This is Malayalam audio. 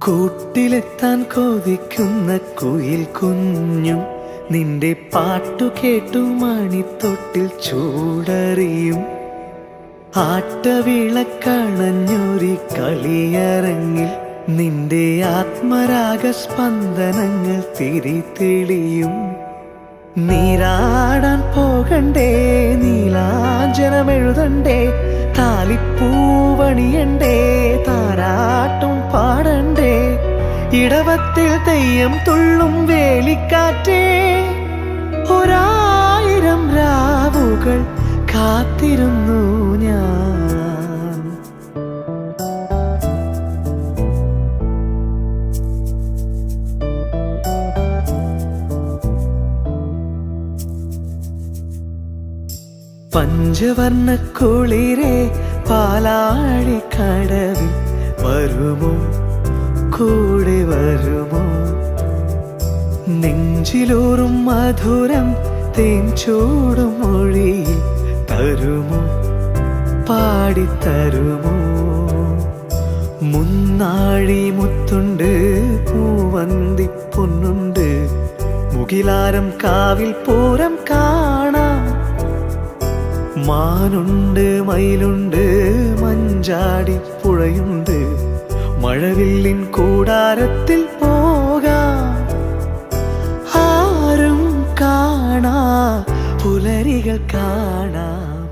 കൂട്ടിലെത്താൻ കൊതിക്കുന്ന കുയിൽ കുഞ്ഞും നിന്റെ പാട്ടു കേട്ടു മണിത്തൊട്ടിൽ ചൂടറിയും. ആട്ടവിളക്കണഞ്ഞൊരി കളിയരങ്ങിൽ നിന്റെ ആത്മരാഗസ്പന്ദനങ്ങൾ തിരിതെളിയും. നീരാടാൻ പോകണ്ടേ, നീലാഞ്ജനമെഴുതണ്ടേ, താലിപ്പൂവണിയണ്ടേ, താരാട്ടും പാടണ്ടേ, ഇടവത്തിൽ തെയ്യം തുള്ളും വേലിക്കാറ്റേ, ഒരായിരം രാവുകൾ കാത്തിരുന്നു ഞാൻ. പഞ്ചവർണ്ണ കുളിരേ പാലാഴിക്കടവിൽ വരുമോ, കൂടെ വരുമോ? നെഞ്ചിലൂറും മധുരം തേൻ ചൂടും മൊഴിയിൽ തരുമോ, പാടിത്തരുമോ? മുന്നാഴി മുത്തുണ്ട്, പൂവന്തി പൊന്നുണ്ട്, മുകിലാരം കാവിൽ പൂരം കാണാം. മാനുണ്ട്, മയിലുണ്ട്, മഞ്ചാടി പുഴയുണ്ട്, മഴവില്ലിൻ കൂടാരത്തിൽ പോകാം. ആരും കാണാ പുലരികൾ കാണാം.